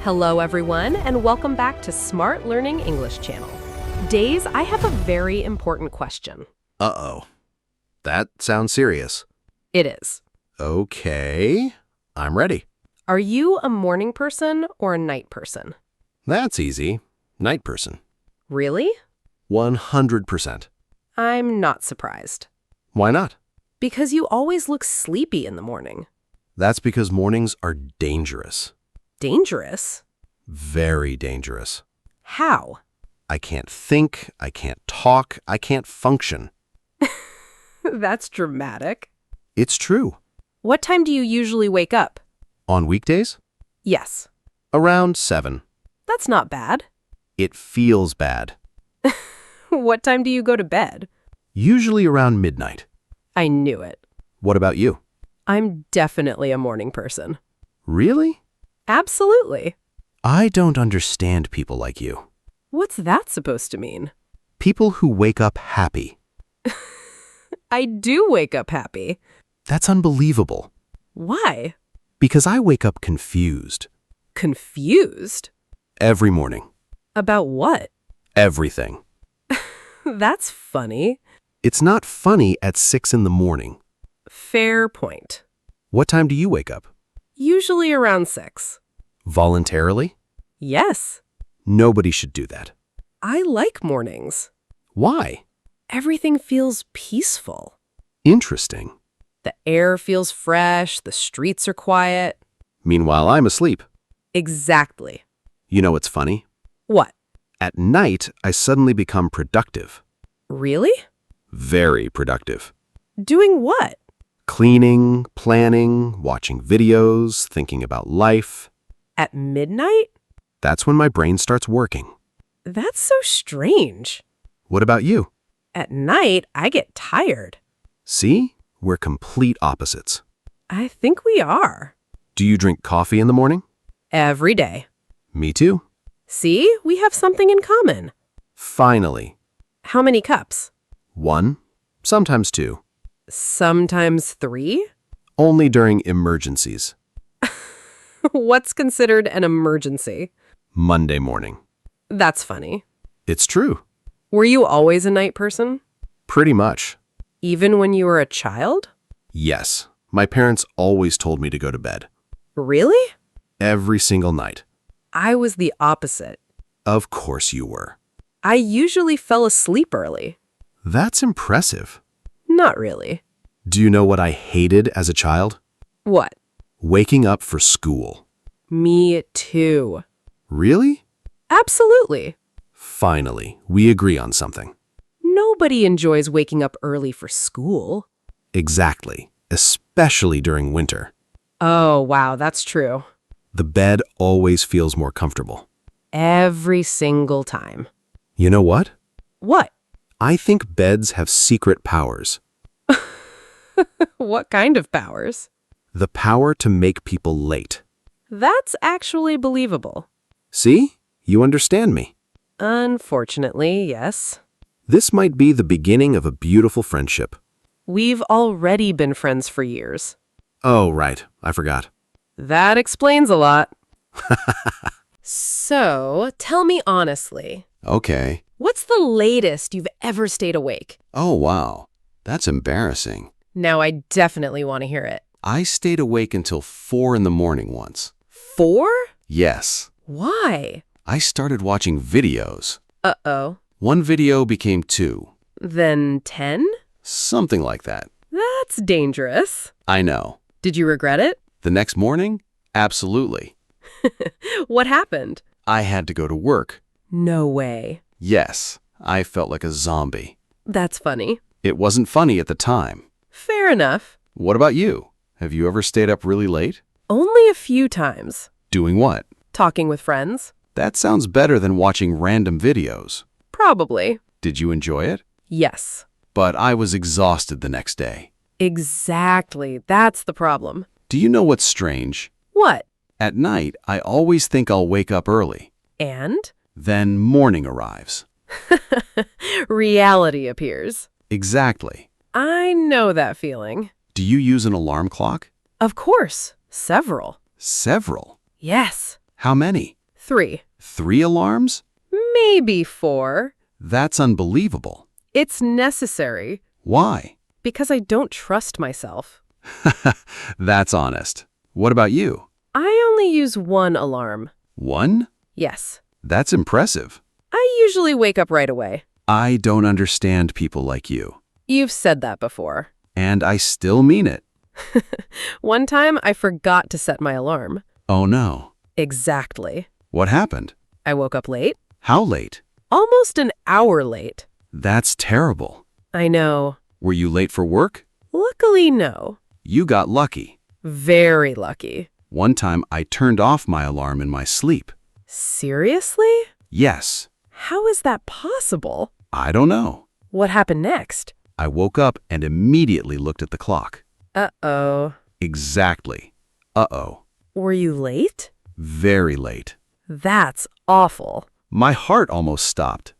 Hello, everyone, and welcome back to Smart Learning English Channel. Days, I have a very important question. Uh-oh. That sounds serious. It is. Okay, I'm ready. Are you a morning person or a night person? That's easy. Night person. Really? 100%. I'm not surprised. Why not? Because you always look sleepy in the morning. That's because mornings are dangerous. Dangerous? Very dangerous. How? I can't think, I can't talk, I can't function. That's dramatic. It's true. What time do you usually wake up? On weekdays? Yes. Around 7. That's not bad. It feels bad. What time do you go to bed? Usually around midnight. I knew it. What about you? I'm definitely a morning person. Really? Absolutely. I don't understand people like you. What's that supposed to mean? People who wake up happy. I do wake up happy. That's unbelievable. Why? Because I wake up confused. Confused? Every morning. About what? Everything. That's funny. It's not funny at 6 in the morning. Fair point. What time do you wake up? Usually around 6. Voluntarily? Yes. Nobody should do that. I like mornings. Why? Everything feels peaceful. Interesting. The air feels fresh, the streets are quiet. Meanwhile, I'm asleep. Exactly. You know what's funny? What? At night, I suddenly become productive. Really? Very productive. Doing what? Cleaning, planning, watching videos, thinking about life. At midnight? That's when my brain starts working. That's so strange. What about you? At night, I get tired. See? We're complete opposites. I think we are. Do you drink coffee in the morning? Every day. Me too. See, we have something in common. Finally. How many cups? 1, sometimes 2. Sometimes 3? Only during emergencies. What's considered an emergency? Monday morning. That's funny. It's true. Were you always a night person? Pretty much. Even when you were a child? Yes. My parents always told me to go to bed. Really? Every single night. I was the opposite. Of course you were. I usually fell asleep early. That's impressive. Not really. Do you know what I hated as a child? What? Waking up for school. Me too. Really? Absolutely. Finally, we agree on something. Nobody enjoys waking up early for school. Exactly. Especially during winter. Oh, wow, that's true. The bed always feels more comfortable. Every single time. You know what? What? I think beds have secret powers. What kind of powers? The power to make people late. That's actually believable. See? You understand me. Unfortunately, yes. This might be the beginning of a beautiful friendship. We've already been friends for years. Oh, right. I forgot. That explains a lot. So, tell me honestly, Okay. what's the latest you've ever stayed awake? Oh, wow. That's embarrassing. Now I definitely want to hear it. I stayed awake until 4 in the morning once. 4? Yes. Why? I started watching videos. Uh-oh. One video became 2. Then 10? Something like that. That's dangerous. I know. Did you regret it? The next morning? Absolutely. What happened? I had to go to work. No way. Yes, I felt like a zombie. That's funny. It wasn't funny at the time. Fair enough. What about you? Have you ever stayed up really late? Only a few times. Doing what? Talking with friends? That sounds better than watching random videos. Probably. Did you enjoy it? Yes. But I was exhausted the next day. Exactly. That's the problem. Do you know what's strange? What? At night, I always think I'll wake up early. And? Then morning arrives. Reality appears. Exactly. I know that feeling. Do you use an alarm clock? Of course. Several. Several. Yes. How many? 3. 3 alarms? Maybe 4. That's unbelievable. It's necessary Why? because I don't trust myself. That's honest. What about you? I only use 1 alarm. 1? Yes. That's impressive. I usually wake up right away. I don't understand people like you. You've said that before. And I still mean it. One time, I forgot to set my alarm. Oh no. Exactly. What happened? I woke up late. How late? Almost an hour late. That's terrible. I know. Were you late for work? Luckily, no. You got lucky. Very lucky. One time I turned off my alarm in my sleep. Seriously? Yes. How is that possible? I don't know. What happened next? I woke up and immediately looked at the clock. Uh-oh. Exactly. Uh-oh. Were you late? Very late. That's awful. My heart almost stopped.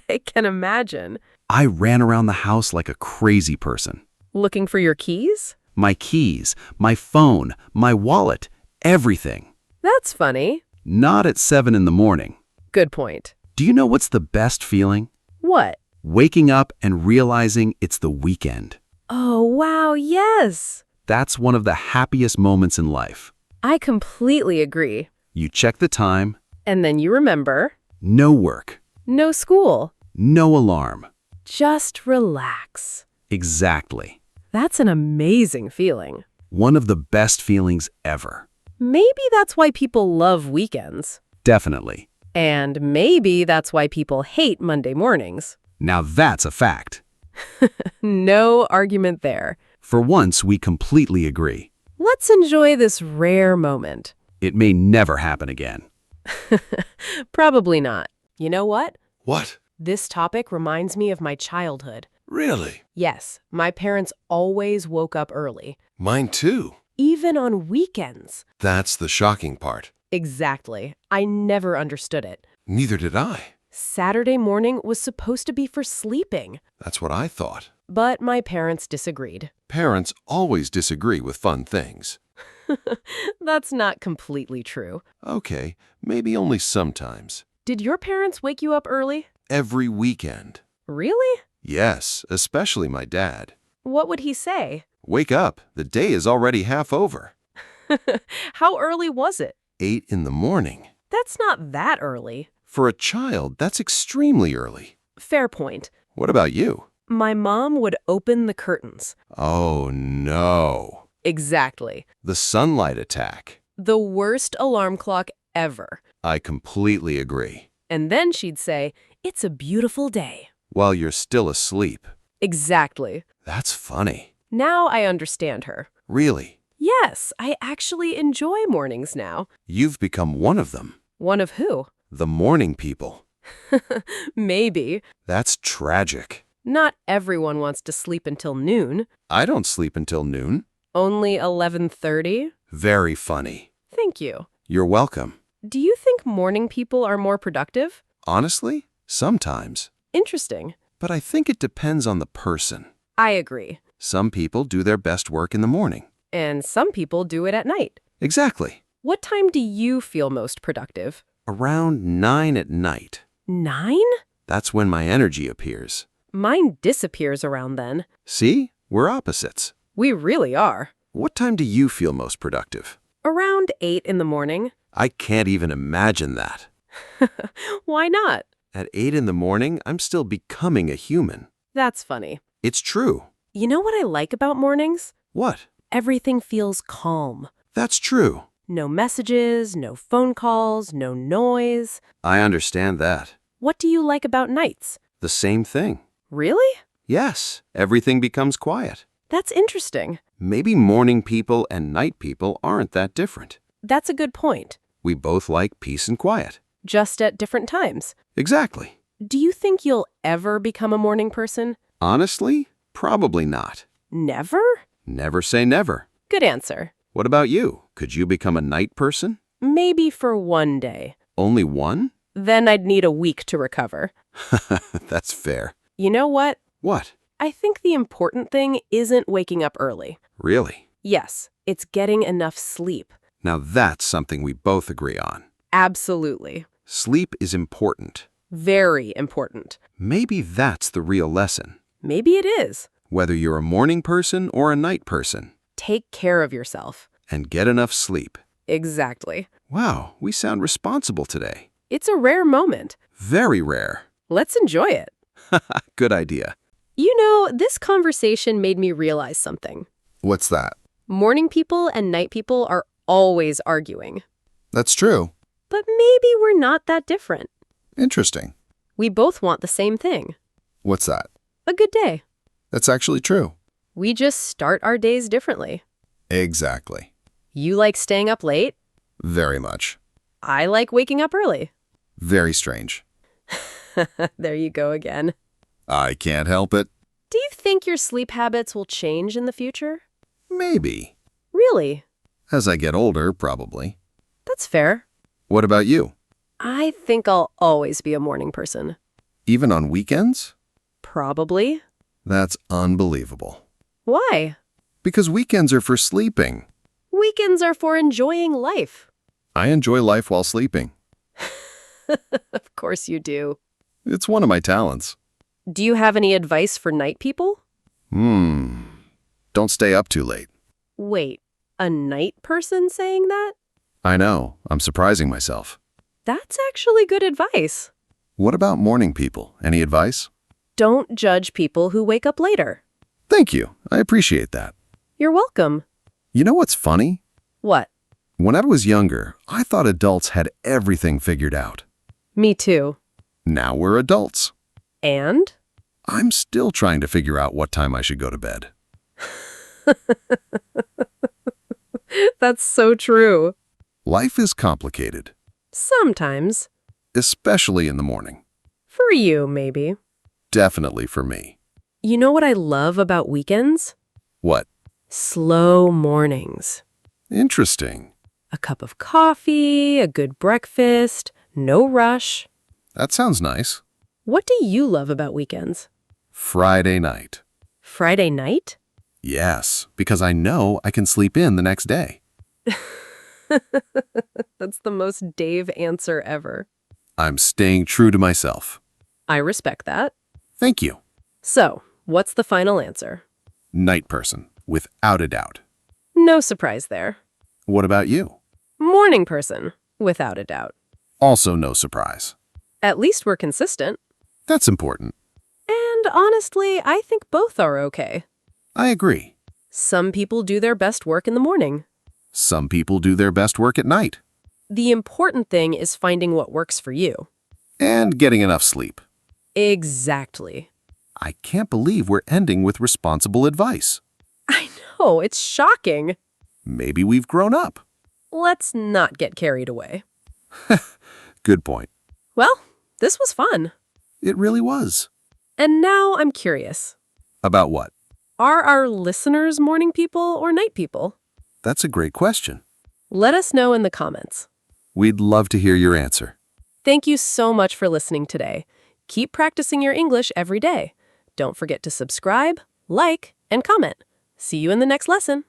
I can imagine. I ran around the house like a crazy person. Looking for your keys? My keys, my phone, my wallet, everything. That's funny. Not at 7 in the morning. Good point. Do you know what's the best feeling? What? Waking up and realizing it's the weekend. Oh, wow, yes. That's one of the happiest moments in life. I completely agree. You check the time, And then you remember, no work, no school. no alarm. Just relax. Exactly. That's an amazing feeling. One of the best feelings ever. Maybe that's why people love weekends. Definitely. And maybe that's why people hate Monday mornings. Now that's a fact. No argument there. For once, we completely agree. Let's enjoy this rare moment. It may never happen again. Probably not. You know what? What? This topic reminds me of my childhood. Really? Yes, my parents always woke up early, Mine too. even on weekends. That's the shocking part. Exactly. I never understood it. Neither did I. Saturday morning was supposed to be for sleeping, That's what I thought. but my parents disagreed. Parents always disagree with fun things. That's not completely true. Okay, maybe only sometimes. Did your parents wake you up early? Every weekend. Really? Yes, especially my dad. What would he say? Wake up, the day is already half over. How early was it? 8 in the morning. That's not that early. For a child, that's extremely early. Fair point. What about you? My mom would open the curtains. Oh no. Exactly. The sunlight attack. The worst alarm clock ever. I completely agree. And then she'd say, "It's a beautiful day." While you're still asleep. Exactly. That's funny. Now I understand her. Really? Yes, I actually enjoy mornings now. You've become one of them. One of who? The morning people. Maybe. That's tragic. Not everyone wants to sleep until noon. I don't sleep until noon. Only 11:30? Very funny. Thank you. You're welcome. Do you think morning people are more productive? Honestly, sometimes. Interesting. But I think it depends on the person. I agree. Some people do their best work in the morning. And some people do it at night. Exactly. What time do you feel most productive? Around 9 at night. 9? That's when my energy appears. Mine disappears around then. See? We're opposites. We really are. What time do you feel most productive? Around 8 in the morning. I can't even imagine that. Why not? At 8 in the morning, I'm still becoming a human. That's funny. It's true. You know what I like about mornings? What? Everything feels calm. That's true. No messages, no phone calls, no noise. I understand that. What do you like about nights? The same thing. Really? Yes, everything becomes quiet. That's interesting. Maybe morning people and night people aren't that different. That's a good point. We both like peace and quiet. Just at different times. Exactly. Do you think you'll ever become a morning person? Honestly, probably not. Never? Never say never. Good answer. What about you? Could you become a night person? Maybe for one day. Only one? Then I'd need a week to recover. That's fair. You know what? What? I think the important thing isn't waking up early. Really? Yes, it's getting enough sleep. Now that's something we both agree on. Absolutely. Sleep is important. Very important. Maybe that's the real lesson. Maybe it is. Whether you're a morning person or a night person. Take care of yourself. And get enough sleep. Exactly. Wow, we sound responsible today. It's a rare moment. Very rare. Let's enjoy it. Good idea. You know, this conversation made me realize something. What's that? Morning people and night people are always arguing. That's true. But maybe we're not that different. Interesting. We both want the same thing. What's that? A good day. That's actually true. We just start our days differently. Exactly. You like staying up late? Very much. I like waking up early. Very strange. There you go again. I can't help it. Do you think your sleep habits will change in the future? Maybe. Really? As I get older, probably. That's fair. What about you? I think I'll always be a morning person. Even on weekends? Probably. That's unbelievable. Why? Because weekends are for sleeping. Weekends are for enjoying life. I enjoy life while sleeping. Of course you do. It's one of my talents. Do you have any advice for night people? Don't stay up too late. Wait, a night person saying that? I know. I'm surprising myself. That's actually good advice. What about morning people? Any advice? Don't judge people who wake up later. Thank you. I appreciate that. You're welcome. You know what's funny? What? When I was younger, I thought adults had everything figured out. Me too. Now we're adults. And? I'm still trying to figure out what time I should go to bed. That's so true. Life is complicated, Sometimes. especially in the morning. For you, maybe. Definitely for me. You know what I love about weekends? What? Slow mornings. Interesting. A cup of coffee, a good breakfast, no rush. That sounds nice. What do you love about weekends? Friday night. Friday night? Yes, because I know I can sleep in the next day. That's the most Dave answer ever. I'm staying true to myself. I respect that. Thank you. So, what's the final answer? Night person, without a doubt. No surprise there. What about you? Morning person, without a doubt. Also no surprise. At least we're consistent. That's important. And honestly, I think both are okay. I agree. Some people do their best work in the morning. Some people do their best work at night. The important thing is finding what works for you. And getting enough sleep. Exactly. I can't believe we're ending with responsible advice. I know, it's shocking. Maybe we've grown up. Let's not get carried away. Good point. Well, this was fun. It really was. And now I'm curious. About what? Are our listeners morning people or night people? That's a great question. Let us know in the comments. We'd love to hear your answer. Thank you so much for listening today. Keep practicing your English every day. Don't forget to subscribe, like, and comment. See you in the next lesson.